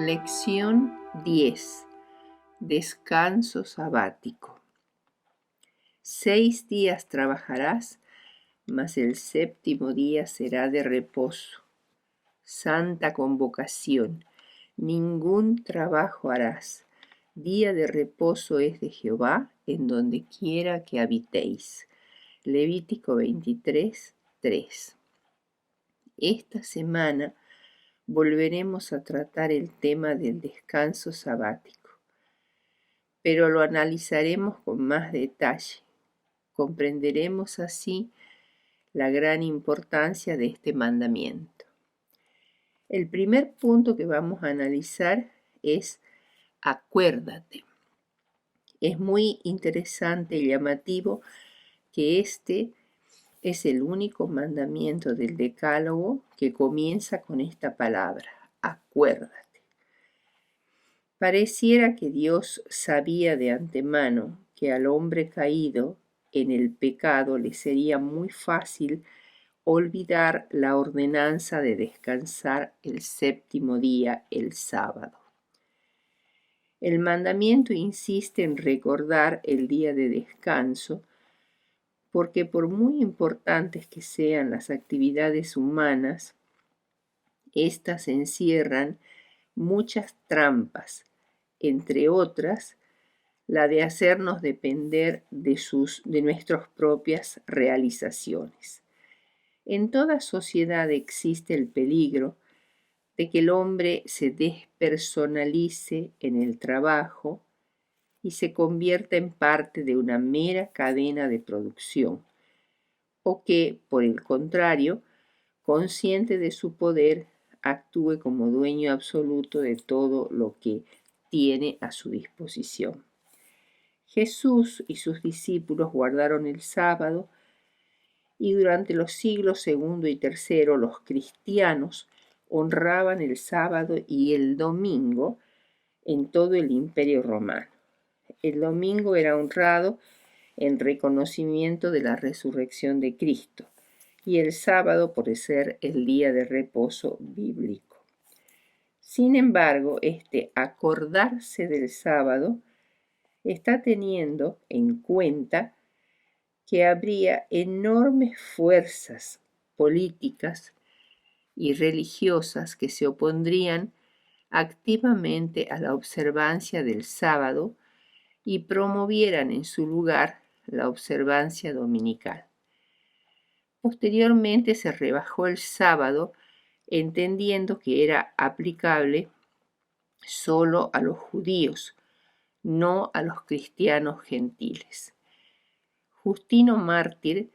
Lección 10. Descanso sabático. 6 días trabajarás, mas el séptimo día será de reposo. Santa convocación. Ningún trabajo harás. Día de reposo es de Jehová, en donde quiera que habitéis. Levítico 23, 3. Esta semana volveremos a tratar el tema del descanso sabático, pero lo analizaremos con más detalle. Comprenderemos así la gran importancia de este mandamiento. El primer punto que vamos a analizar es acuérdate. Es muy interesante y llamativo que este es el único mandamiento del Decálogo que comienza con esta palabra, acuérdate. Pareciera que Dios sabía de antemano que al hombre caído en el pecado le sería muy fácil olvidar la ordenanza de descansar el séptimo día, el sábado. El mandamiento insiste en recordar el día de descanso, porque por muy importantes que sean las actividades humanas, éstas encierran muchas trampas, entre otras, la de hacernos depender de nuestras propias realizaciones. En toda sociedad existe el peligro de que el hombre se despersonalice en el trabajo y se convierta en parte de una mera cadena de producción, o que, por el contrario, consciente de su poder, actúe como dueño absoluto de todo lo que tiene a su disposición. Jesús y sus discípulos guardaron el sábado y durante los siglos II y III los cristianos honraban el sábado y el domingo en todo el Imperio Romano. El domingo era honrado en reconocimiento de la resurrección de Cristo y el sábado por ser el día de reposo bíblico. Sin embargo, este acordarse del sábado está teniendo en cuenta que habría enormes fuerzas políticas y religiosas que se opondrían activamente a la observancia del sábado y promovieran en su lugar la observancia dominical. Posteriormente se rebajó el sábado, entendiendo que era aplicable solo a los judíos, no a los cristianos gentiles. Justino Mártir,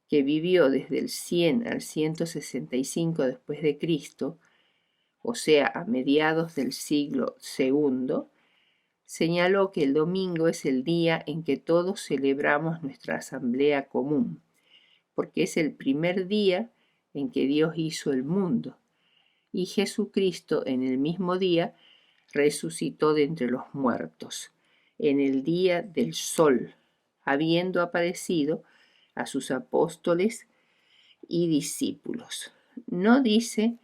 que vivió desde el 100 al 165 después de Cristo, o sea, a mediados del siglo II, señaló que el domingo es el día en que todos celebramos nuestra asamblea común, porque es el primer día en que Dios hizo el mundo, y Jesucristo en el mismo día resucitó de entre los muertos, en el día del sol, habiendo aparecido a sus apóstoles y discípulos. No dice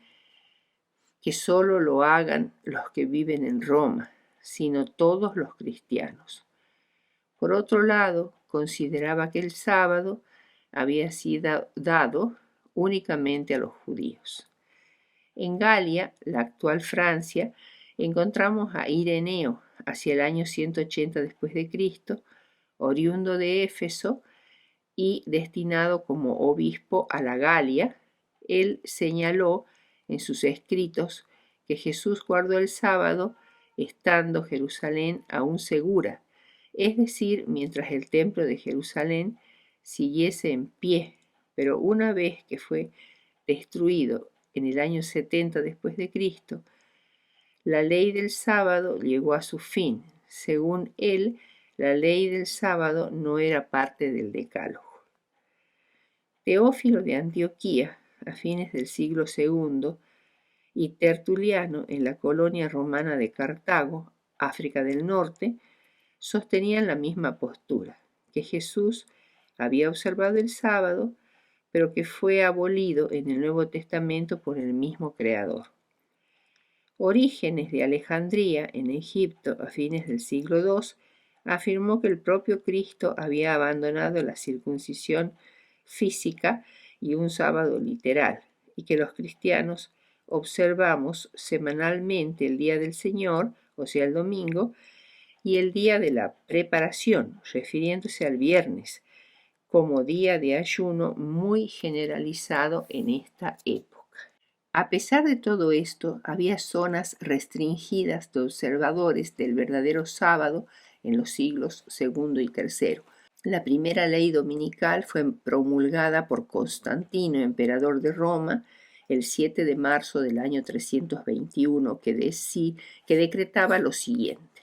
que solo lo hagan los que viven en Roma, sino todos los cristianos. Por otro lado, consideraba que el sábado había sido dado únicamente a los judíos. En Galia, la actual Francia, encontramos a Ireneo, hacia el año 180 después de Cristo, oriundo de Éfeso y destinado como obispo a la Galia. Él señaló en sus escritos que Jesús guardó el sábado estando Jerusalén aún segura, es decir, mientras el templo de Jerusalén siguiese en pie, pero una vez que fue destruido en el año 70 después de Cristo, la ley del sábado llegó a su fin. Según él, la ley del sábado no era parte del Decálogo. Teófilo de Antioquía, a fines del siglo II, y Tertuliano, en la colonia romana de Cartago, África del Norte, sostenían la misma postura, que Jesús había observado el sábado, pero que fue abolido en el Nuevo Testamento por el mismo Creador. Orígenes de Alejandría, en Egipto, a fines del siglo II, afirmó que el propio Cristo había abandonado la circuncisión física y un sábado literal, y que los cristianos observamos semanalmente el día del Señor, o sea, el domingo, y el día de la preparación, refiriéndose al viernes, como día de ayuno muy generalizado en esta época. A pesar de todo esto, había zonas restringidas de observadores del verdadero sábado en los siglos II y III. La primera ley dominical fue promulgada por Constantino, emperador de Roma, el 7 de marzo del año 321, que decretaba lo siguiente: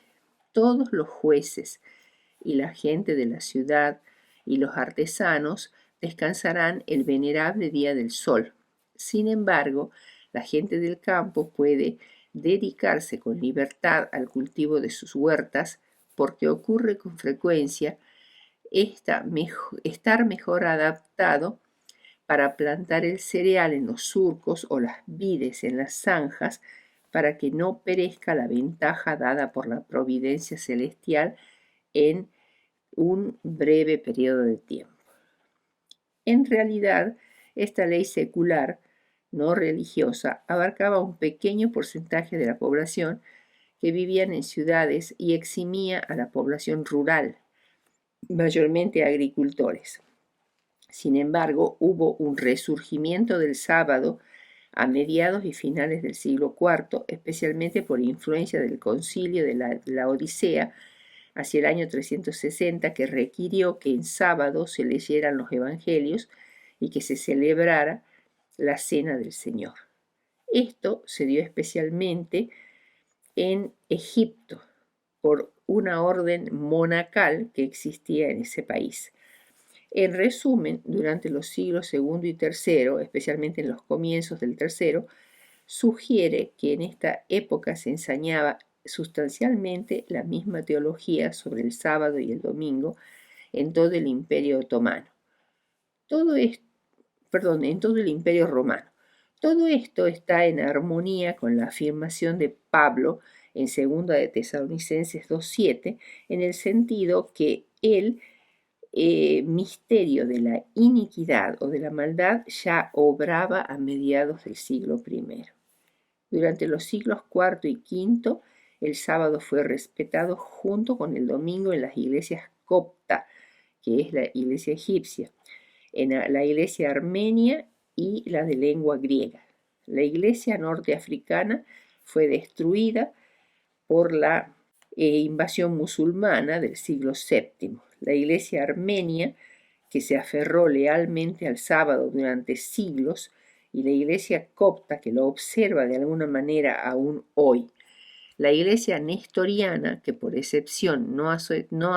todos los jueces y la gente de la ciudad y los artesanos descansarán el venerable día del sol. Sin embargo, la gente del campo puede dedicarse con libertad al cultivo de sus huertas, porque ocurre con frecuencia estar mejor adaptado para plantar el cereal en los surcos o las vides en las zanjas, para que no perezca la ventaja dada por la providencia celestial en un breve periodo de tiempo. En realidad, esta ley secular, no religiosa, abarcaba un pequeño porcentaje de la población que vivían en ciudades y eximía a la población rural, mayormente agricultores. Sin embargo, hubo un resurgimiento del sábado a mediados y finales del siglo IV, especialmente por influencia del concilio de la Odisea, hacia el año 360, que requirió que en sábado se leyeran los evangelios y que se celebrara la cena del Señor. Esto se dio especialmente en Egipto por una orden monacal que existía en ese país. En resumen, durante los siglos segundo y tercero, especialmente en los comienzos del tercero, sugiere que en esta época se enseñaba sustancialmente la misma teología sobre el sábado y el domingo en todo el Imperio Otomano. En todo el Imperio Romano. Todo esto está en armonía con la afirmación de Pablo en 2 de Tesalonicenses 2:7, en el sentido que el misterio de la iniquidad o de la maldad ya obraba a mediados del siglo I. Durante los siglos IV y V, el sábado fue respetado junto con el domingo en las iglesias copta, que es la iglesia egipcia, en la iglesia armenia y la de lengua griega. La iglesia norteafricana fue destruida por la invasión musulmana del siglo VII. La iglesia armenia, que se aferró lealmente al sábado durante siglos, y la iglesia copta, que lo observa de alguna manera aún hoy. La iglesia nestoriana, que por excepción no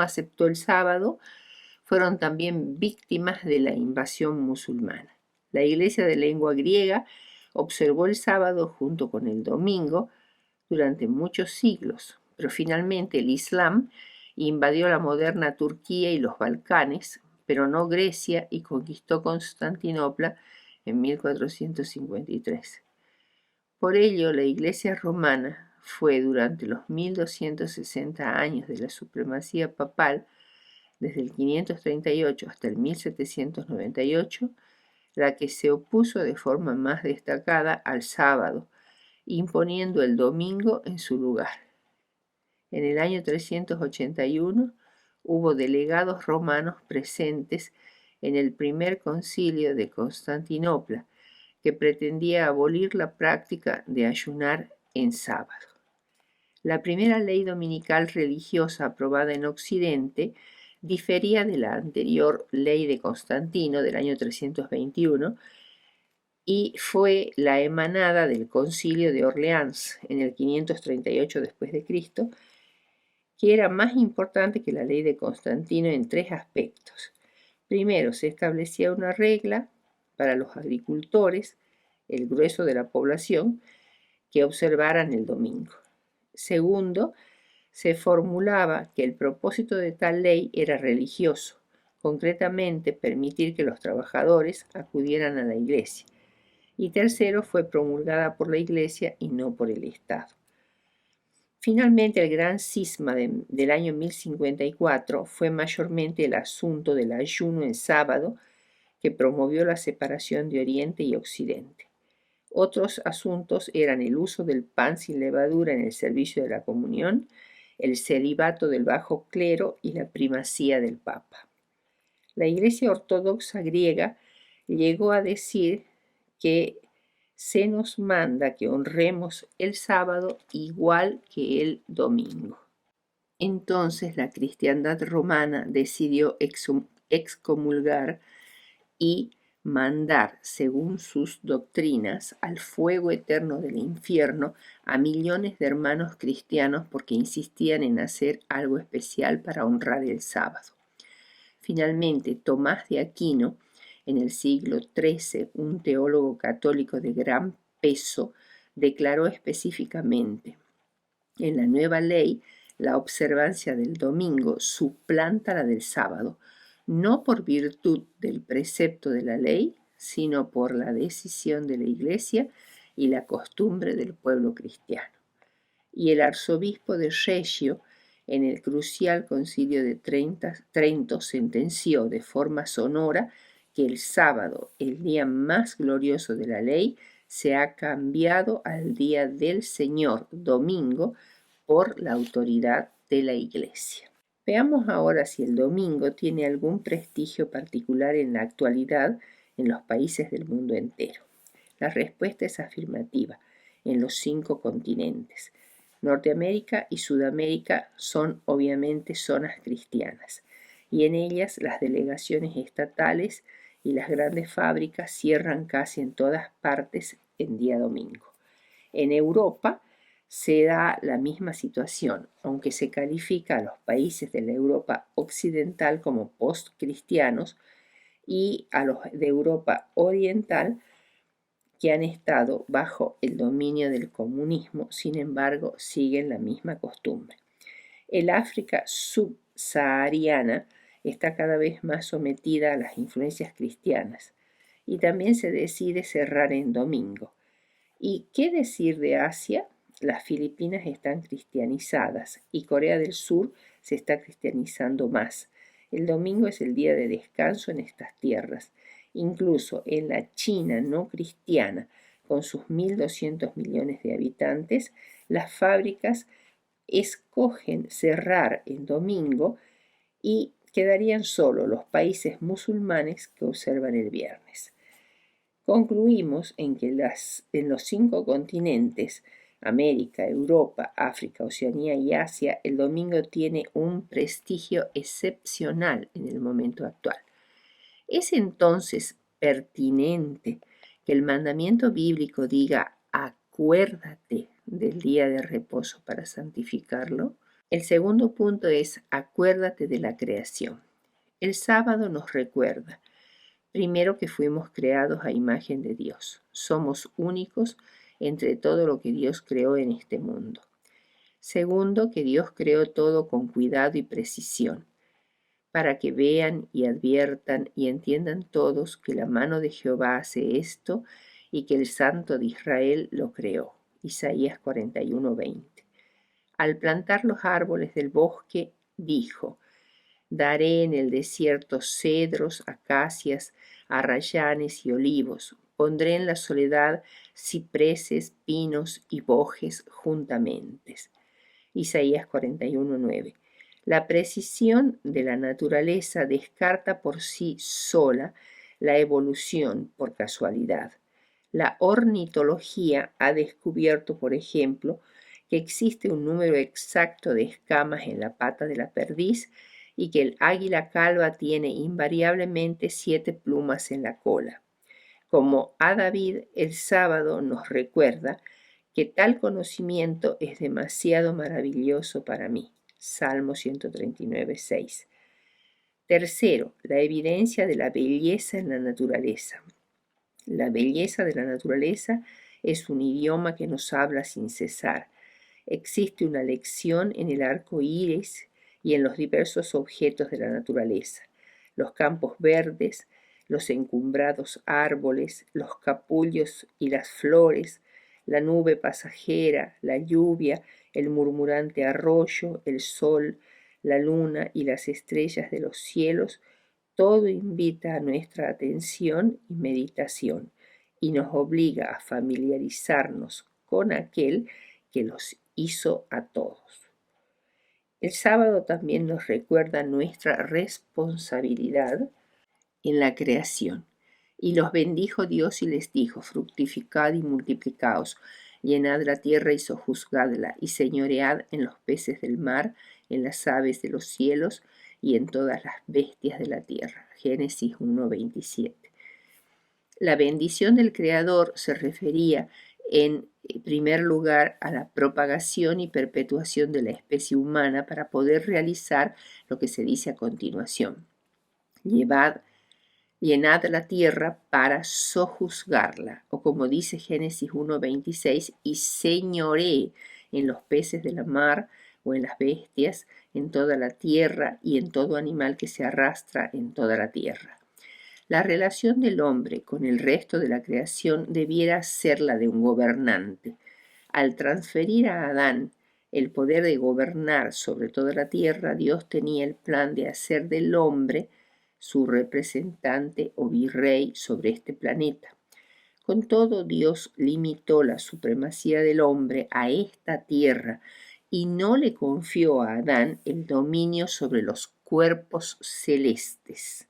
aceptó el sábado, fueron también víctimas de la invasión musulmana. La iglesia de lengua griega observó el sábado junto con el domingo durante muchos siglos, pero finalmente el Islam invadió la moderna Turquía y los Balcanes, pero no Grecia, y conquistó Constantinopla en 1453. Por ello, la Iglesia romana fue durante los 1260 años de la supremacía papal, desde el 538 hasta el 1798, la que se opuso de forma más destacada al sábado, imponiendo el domingo en su lugar. En el año 381 hubo delegados romanos presentes en el primer concilio de Constantinopla, que pretendía abolir la práctica de ayunar en sábado. La primera ley dominical religiosa aprobada en Occidente difería de la anterior ley de Constantino del año 321 y fue la emanada del Concilio de Orleans en el 538 después de Cristo, que era más importante que la ley de Constantino en 3 aspectos. Primero, se establecía una regla para los agricultores, el grueso de la población, que observaran el domingo. Segundo, se formulaba que el propósito de tal ley era religioso, concretamente permitir que los trabajadores acudieran a la iglesia. Y tercero, fue promulgada por la Iglesia y no por el Estado. Finalmente, el gran cisma del año 1054 fue mayormente el asunto del ayuno en sábado, que promovió la separación de Oriente y Occidente. Otros asuntos eran el uso del pan sin levadura en el servicio de la comunión, el celibato del bajo clero y la primacía del Papa. La Iglesia Ortodoxa griega llegó a decir que se nos manda que honremos el sábado igual que el domingo. Entonces la cristiandad romana decidió excomulgar y mandar, según sus doctrinas, al fuego eterno del infierno a millones de hermanos cristianos porque insistían en hacer algo especial para honrar el sábado. Finalmente, Tomás de Aquino, en el siglo XIII, un teólogo católico de gran peso, declaró específicamente: en la nueva ley, la observancia del domingo suplanta la del sábado, no por virtud del precepto de la ley, sino por la decisión de la Iglesia y la costumbre del pueblo cristiano. Y el arzobispo de Reggio, en el crucial concilio de Trento, sentenció de forma sonora que el sábado, el día más glorioso de la ley, se ha cambiado al día del Señor, domingo, por la autoridad de la Iglesia. Veamos ahora si el domingo tiene algún prestigio particular en la actualidad en los países del mundo entero. La respuesta es afirmativa en los 5 continentes. Norteamérica y Sudamérica son obviamente zonas cristianas, y en ellas las delegaciones estatales y las grandes fábricas cierran casi en todas partes en día domingo. En Europa se da la misma situación, aunque se califica a los países de la Europa occidental como postcristianos y a los de Europa oriental que han estado bajo el dominio del comunismo, sin embargo, siguen la misma costumbre. El África subsahariana está cada vez más sometida a las influencias cristianas y también se decide cerrar en domingo. ¿Y qué decir de Asia? Las Filipinas están cristianizadas y Corea del Sur se está cristianizando más. El domingo es el día de descanso en estas tierras. Incluso en la China no cristiana, con sus 1.200 millones de habitantes, las fábricas escogen cerrar en domingo y quedarían solo los países musulmanes que observan el viernes. Concluimos en que en los 5 continentes, América, Europa, África, Oceanía y Asia, el domingo tiene un prestigio excepcional en el momento actual. ¿Es entonces pertinente que el mandamiento bíblico diga acuérdate del día de reposo para santificarlo? El segundo punto es acuérdate de la creación. El sábado nos recuerda, primero, que fuimos creados a imagen de Dios. Somos únicos entre todo lo que Dios creó en este mundo. Segundo, que Dios creó todo con cuidado y precisión, para que vean y adviertan y entiendan todos que la mano de Jehová hace esto y que el Santo de Israel lo creó. Isaías 41:20. Al plantar los árboles del bosque, dijo: daré en el desierto cedros, acacias, arrayanes y olivos. Pondré en la soledad cipreses, pinos y bojes juntamente. Isaías 41:9. La precisión de la naturaleza descarta por sí sola la evolución por casualidad. La ornitología ha descubierto, por ejemplo, que existe un número exacto de escamas en la pata de la perdiz y que el águila calva tiene invariablemente 7 plumas en la cola. Como a David, el sábado nos recuerda que tal conocimiento es demasiado maravilloso para mí. Salmo 139:6. Tercero, la evidencia de la belleza en la naturaleza. La belleza de la naturaleza es un idioma que nos habla sin cesar. Existe una lección en el arco iris y en los diversos objetos de la naturaleza, los campos verdes, los encumbrados árboles, los capullos y las flores, la nube pasajera, la lluvia, el murmurante arroyo, el sol, la luna y las estrellas de los cielos, todo invita a nuestra atención y meditación y nos obliga a familiarizarnos con aquel que los hizo a todos. El sábado también nos recuerda nuestra responsabilidad en la creación. Y los bendijo Dios y les dijo: fructificad y multiplicaos, llenad la tierra y sojuzgadla, y señoread en los peces del mar, en las aves de los cielos y en todas las bestias de la tierra. Génesis 1:27. La bendición del Creador se refería en primer lugar a la propagación y perpetuación de la especie humana para poder realizar lo que se dice a continuación: llenad la tierra para sojuzgarla, o como dice Génesis 1:26, y señoree en los peces de la mar o en las bestias, en toda la tierra y en todo animal que se arrastra en toda la tierra. La relación del hombre con el resto de la creación debiera ser la de un gobernante. Al transferir a Adán el poder de gobernar sobre toda la tierra, Dios tenía el plan de hacer del hombre su representante o virrey sobre este planeta. Con todo, Dios limitó la supremacía del hombre a esta tierra y no le confió a Adán el dominio sobre los cuerpos celestes.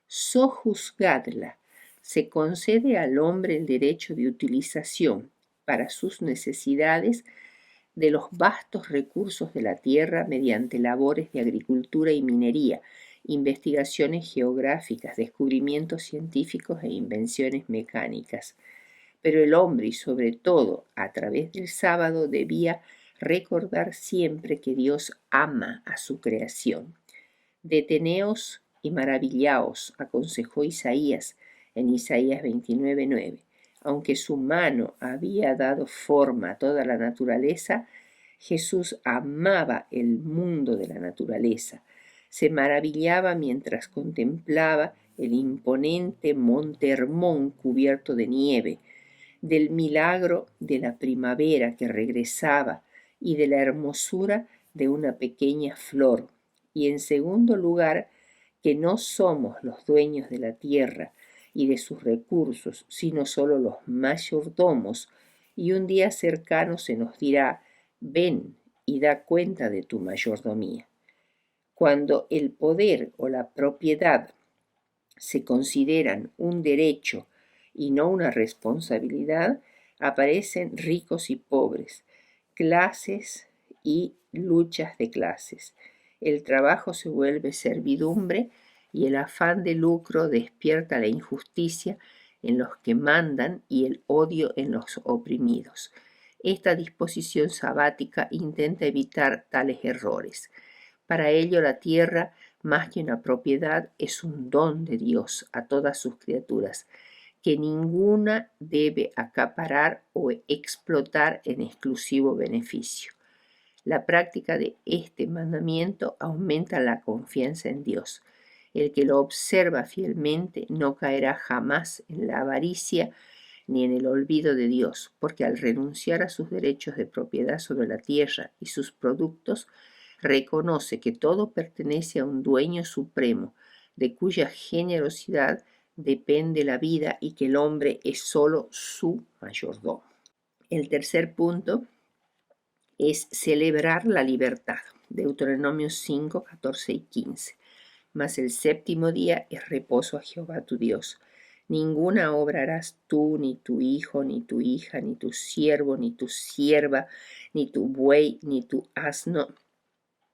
Sojuzgadla. Se concede al hombre el derecho de utilización para sus necesidades de los vastos recursos de la tierra mediante labores de agricultura y minería, investigaciones geográficas, descubrimientos científicos e invenciones mecánicas. Pero el hombre, y sobre todo a través del sábado, debía recordar siempre que Dios ama a su creación. Deteneos y maravillaos, aconsejó Isaías en Isaías 29:9. Aunque su mano había dado forma a toda la naturaleza, Jesús amaba el mundo de la naturaleza. Se maravillaba mientras contemplaba el imponente monte Hermón cubierto de nieve, del milagro de la primavera que regresaba y de la hermosura de una pequeña flor. Y en segundo lugar, que no somos los dueños de la tierra y de sus recursos, sino solo los mayordomos, y un día cercano se nos dirá: ven y da cuenta de tu mayordomía. Cuando el poder o la propiedad se consideran un derecho y no una responsabilidad, aparecen ricos y pobres, clases y luchas de clases. El trabajo se vuelve servidumbre y el afán de lucro despierta la injusticia en los que mandan y el odio en los oprimidos. Esta disposición sabática intenta evitar tales errores. Para ello, la tierra, más que una propiedad, es un don de Dios a todas sus criaturas, que ninguna debe acaparar o explotar en exclusivo beneficio. La práctica de este mandamiento aumenta la confianza en Dios. El que lo observa fielmente no caerá jamás en la avaricia ni en el olvido de Dios, porque al renunciar a sus derechos de propiedad sobre la tierra y sus productos, reconoce que todo pertenece a un dueño supremo, de cuya generosidad depende la vida y que el hombre es solo su mayordomo. El tercer punto es celebrar la libertad. Deuteronomio 5, 14 y 15. Mas el séptimo día es reposo a Jehová tu Dios. Ninguna obra harás tú, ni tu hijo, ni tu hija, ni tu siervo, ni tu sierva, ni tu buey, ni tu asno,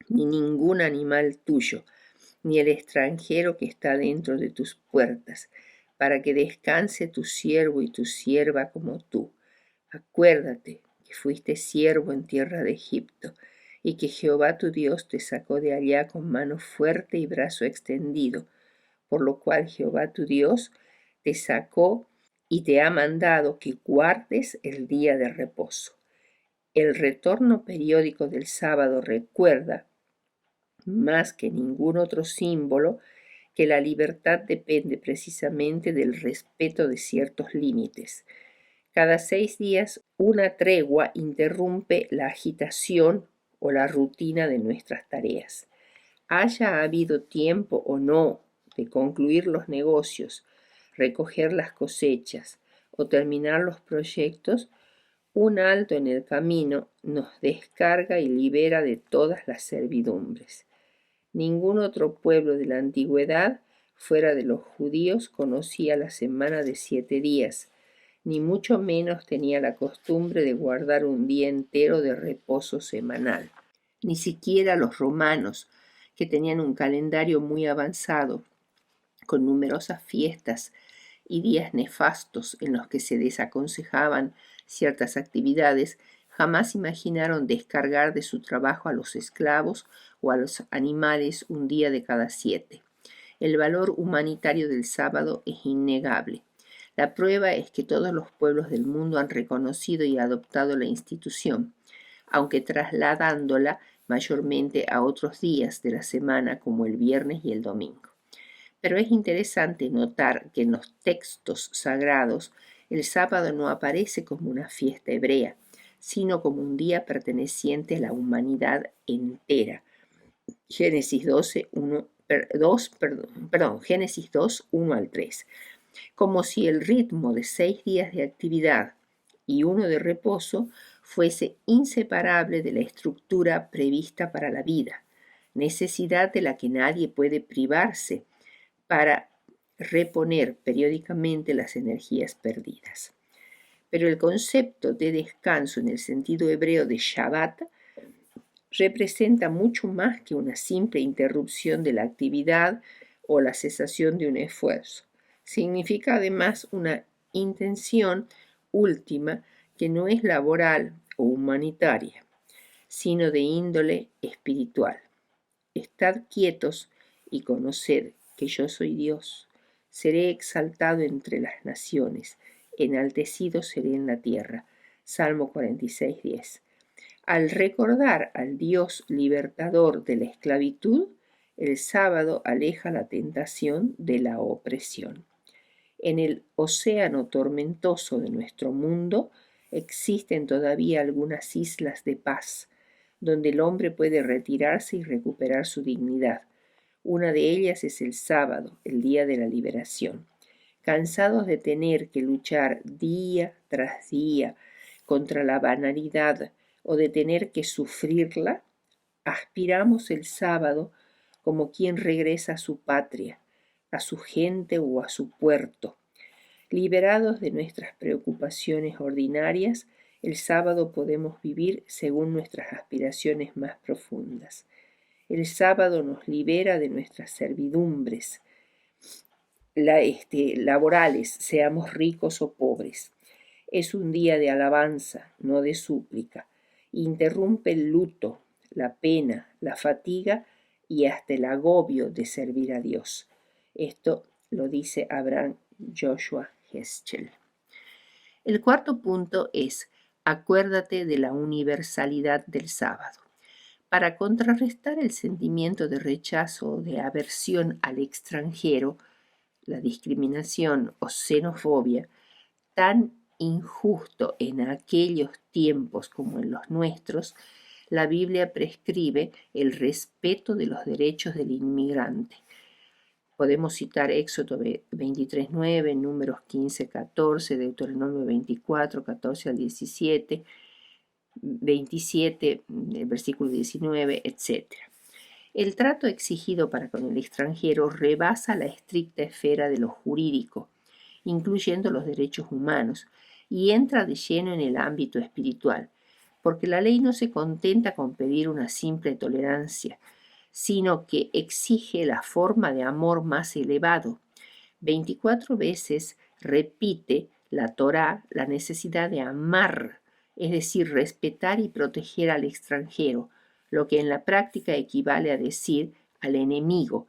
ni ningún animal tuyo, ni el extranjero que está dentro de tus puertas, para que descanse tu siervo y tu sierva como tú. Acuérdate que fuiste siervo en tierra de Egipto, y que Jehová tu Dios te sacó de allá con mano fuerte y brazo extendido, por lo cual Jehová tu Dios te sacó y te ha mandado que guardes el día de reposo. El retorno periódico del sábado recuerda, más que ningún otro símbolo, que la libertad depende precisamente del respeto de ciertos límites. Cada 6 días una tregua interrumpe la agitación o la rutina de nuestras tareas. Haya habido tiempo o no de concluir los negocios, recoger las cosechas o terminar los proyectos, un alto en el camino nos descarga y libera de todas las servidumbres. Ningún otro pueblo de la antigüedad, fuera de los judíos, conocía la semana de 7 días, ni mucho menos tenía la costumbre de guardar un día entero de reposo semanal. Ni siquiera los romanos, que tenían un calendario muy avanzado, con numerosas fiestas y días nefastos en los que se desaconsejaban ciertas actividades, jamás imaginaron descargar de su trabajo a los esclavos o a los animales un día de cada 7. El valor humanitario del sábado es innegable. La prueba es que todos los pueblos del mundo han reconocido y adoptado la institución, aunque trasladándola mayormente a otros días de la semana como el viernes y el domingo. Pero es interesante notar que en los textos sagrados el sábado no aparece como una fiesta hebrea, sino como un día perteneciente a la humanidad entera. Génesis 2, 1 al 3. Como si el ritmo de 6 días de actividad y uno de reposo fuese inseparable de la estructura prevista para la vida, necesidad de la que nadie puede privarse para reponer periódicamente las energías perdidas. Pero el concepto de descanso en el sentido hebreo de Shabbat representa mucho más que una simple interrupción de la actividad o la cesación de un esfuerzo. Significa además una intención última que no es laboral o humanitaria, sino de índole espiritual. Estad quietos y conoced que yo soy Dios. Seré exaltado entre las naciones, enaltecido seré en la tierra. Salmo 46:10. Al recordar al Dios libertador de la esclavitud, el sábado aleja la tentación de la opresión. En el océano tormentoso de nuestro mundo existen todavía algunas islas de paz, donde el hombre puede retirarse y recuperar su dignidad. Una de ellas es el sábado, el día de la liberación. Cansados de tener que luchar día tras día contra la banalidad o de tener que sufrirla, aspiramos el sábado como quien regresa a su patria, a su gente o a su puerto. Liberados de nuestras preocupaciones ordinarias, el sábado podemos vivir según nuestras aspiraciones más profundas. El sábado nos libera de nuestras servidumbres laborales, seamos ricos o pobres. Es un día de alabanza, no de súplica. Interrumpe el luto, la pena, la fatiga y hasta el agobio de servir a Dios. Esto lo dice Abraham Joshua Heschel. El cuarto punto es: acuérdate de la universalidad del sábado. Para contrarrestar el sentimiento de rechazo o de aversión al extranjero, la discriminación o xenofobia, tan injusto en aquellos tiempos como en los nuestros, la Biblia prescribe el respeto de los derechos del inmigrante. Podemos citar Éxodo 23:9, Números 15:14, Deuteronomio 24, 14 al 17, 27, versículo 19, etc. El trato exigido para con el extranjero rebasa la estricta esfera de lo jurídico, incluyendo los derechos humanos, y entra de lleno en el ámbito espiritual, porque la ley no se contenta con pedir una simple tolerancia, sino que exige la forma de amor más elevado. 24 veces repite la Torá la necesidad de amar, es decir, respetar y proteger al extranjero, lo que en la práctica equivale a decir al enemigo,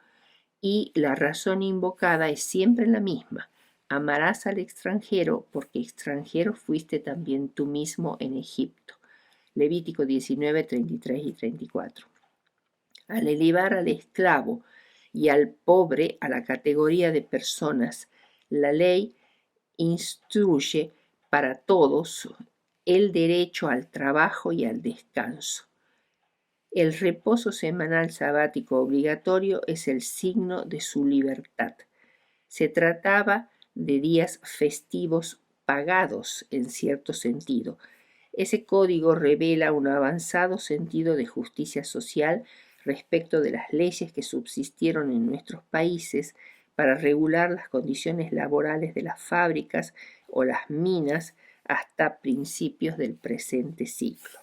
y la razón invocada es siempre la misma: amarás al extranjero porque extranjero fuiste también tú mismo en Egipto. Levítico 19, 33 y 34. Al elevar al esclavo y al pobre a la categoría de personas. La ley instruye para todos el derecho al trabajo y al descanso. El reposo semanal sabático obligatorio es el signo de su libertad. Se trataba de días festivos pagados en cierto sentido. Ese código revela un avanzado sentido de justicia social respecto de las leyes que subsistieron en nuestros países para regular las condiciones laborales de las fábricas o las minas hasta principios del presente siglo.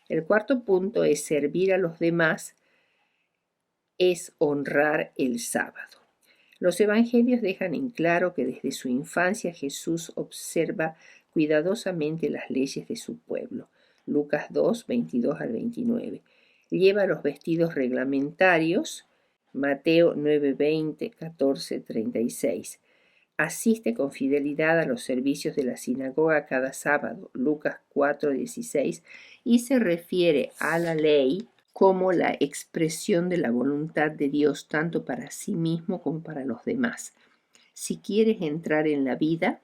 El cuarto punto es servir a los demás, es honrar el sábado. Los evangelios dejan en claro que desde su infancia Jesús observa cuidadosamente las leyes de su pueblo. Lucas 2, 22 al 29. Lleva los vestidos reglamentarios. Mateo 9, 20, 14, 36. Asiste con fidelidad a los servicios de la sinagoga cada sábado. Lucas 4, 16. Y se refiere a la ley como la expresión de la voluntad de Dios tanto para sí mismo como para los demás. Si quieres entrar en la vida,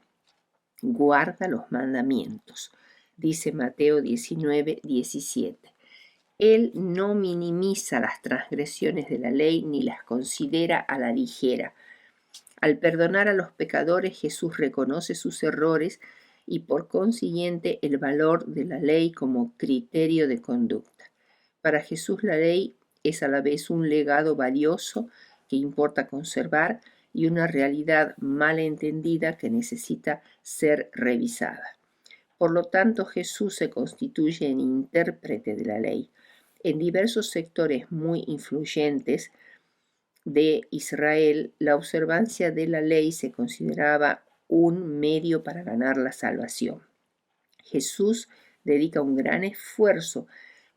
guarda los mandamientos, dice Mateo 19, 17. Él no minimiza las transgresiones de la ley ni las considera a la ligera. Al perdonar a los pecadores, Jesús reconoce sus errores y por consiguiente el valor de la ley como criterio de conducta. Para Jesús la ley es a la vez un legado valioso que importa conservar y una realidad mal entendida que necesita ser revisada. Por lo tanto, Jesús se constituye en intérprete de la ley. En diversos sectores muy influyentes de Israel, la observancia de la ley se consideraba un medio para ganar la salvación. Jesús dedica un gran esfuerzo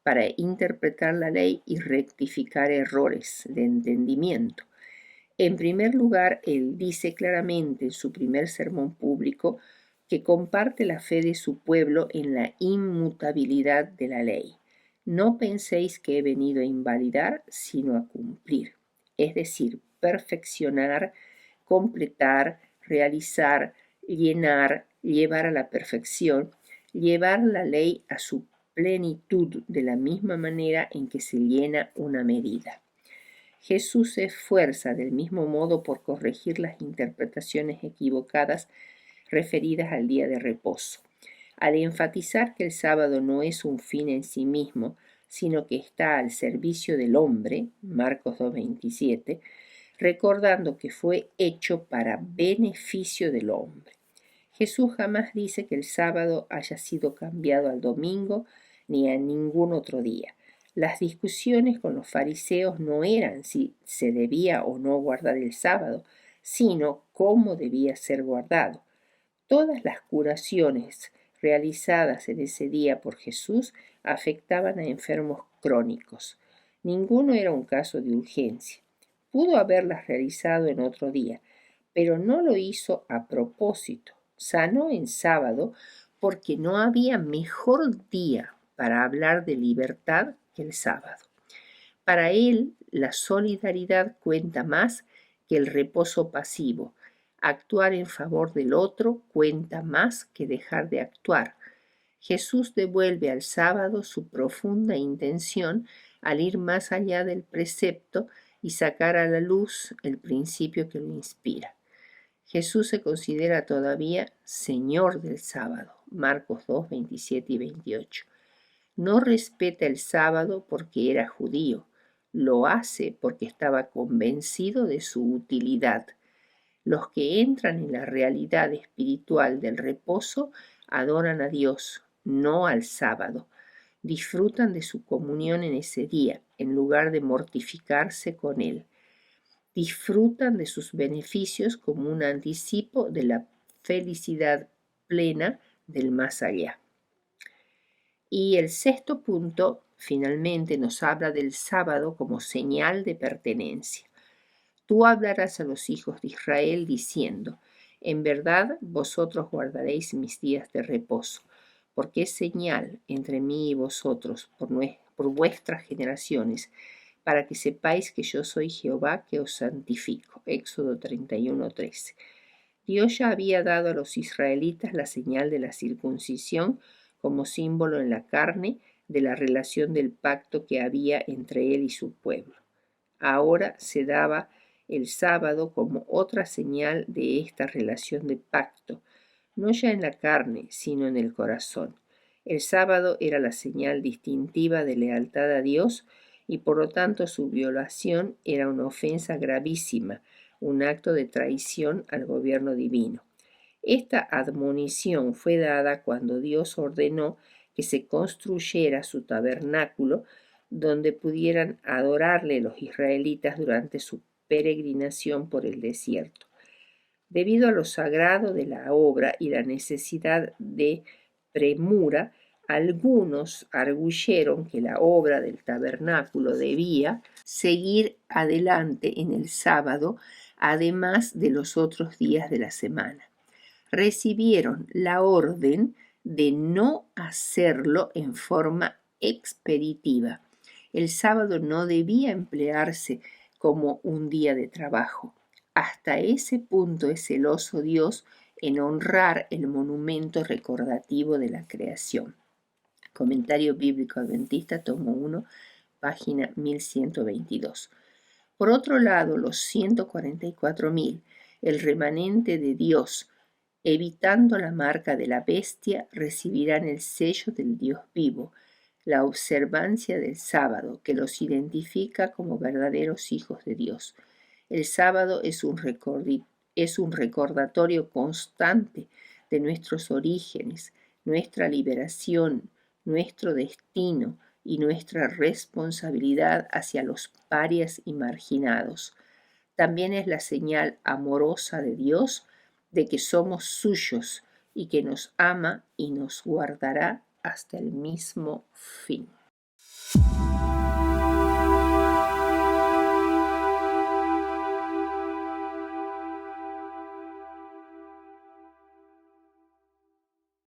para interpretar la ley y rectificar errores de entendimiento. En primer lugar, él dice claramente en su primer sermón público que comparte la fe de su pueblo en la inmutabilidad de la ley. No penséis que he venido a invalidar, sino a cumplir, es decir, perfeccionar, completar, realizar, llenar, llevar a la perfección, llevar la ley a su plenitud de la misma manera en que se llena una medida. Jesús se esfuerza del mismo modo por corregir las interpretaciones equivocadas referidas al día de reposo. Al enfatizar que el sábado no es un fin en sí mismo, sino que está al servicio del hombre, Marcos 2:27, recordando que fue hecho para beneficio del hombre. Jesús jamás dice que el sábado haya sido cambiado al domingo ni a ningún otro día. Las discusiones con los fariseos no eran si se debía o no guardar el sábado, sino cómo debía ser guardado. Todas las curaciones realizadas en ese día por Jesús afectaban a enfermos crónicos. Ninguno era un caso de urgencia. Pudo haberlas realizado en otro día, pero no lo hizo a propósito. Sanó en sábado porque no había mejor día para hablar de libertad que el sábado. Para él, la solidaridad cuenta más que el reposo pasivo. Actuar en favor del otro cuenta más que dejar de actuar. Jesús devuelve al sábado su profunda intención al ir más allá del precepto y sacar a la luz el principio que lo inspira. Jesús se considera todavía Señor del sábado, Marcos 2, 27 y 28. No respeta el sábado porque era judío, lo hace porque estaba convencido de su utilidad. Los que entran en la realidad espiritual del reposo adoran a Dios, no al sábado. Disfrutan de su comunión en ese día, en lugar de mortificarse con él. Disfrutan de sus beneficios como un anticipo de la felicidad plena del más allá. Y el sexto punto, finalmente, nos habla del sábado como señal de pertenencia. Tú hablarás a los hijos de Israel diciendo, en verdad vosotros guardaréis mis días de reposo, porque es señal entre mí y vosotros por vuestras generaciones, para que sepáis que yo soy Jehová que os santifico. Éxodo 31:13. Dios ya había dado a los israelitas la señal de la circuncisión como símbolo en la carne de la relación del pacto que había entre él y su pueblo. Ahora se daba el sábado como otra señal de esta relación de pacto, no ya en la carne, sino en el corazón. El sábado era la señal distintiva de lealtad a Dios y por lo tanto su violación era una ofensa gravísima, un acto de traición al gobierno divino. Esta admonición fue dada cuando Dios ordenó que se construyera su tabernáculo donde pudieran adorarle los israelitas durante su peregrinación por el desierto. Debido a lo sagrado de la obra y la necesidad de premura, algunos arguyeron que la obra del tabernáculo debía seguir adelante en el sábado, además de los otros días de la semana. Recibieron la orden de no hacerlo en forma expeditiva. El sábado no debía emplearse como un día de trabajo. Hasta ese punto es celoso Dios en honrar el monumento recordativo de la creación. Comentario Bíblico Adventista, tomo 1, página 1122. Por otro lado, los 144.000, el remanente de Dios, evitando la marca de la bestia, recibirán el sello del Dios vivo, la observancia del sábado, que los identifica como verdaderos hijos de Dios. El sábado es un recordatorio constante de nuestros orígenes, nuestra liberación, nuestro destino y nuestra responsabilidad hacia los parias y marginados. También es la señal amorosa de Dios de que somos suyos y que nos ama y nos guardará hasta el mismo fin.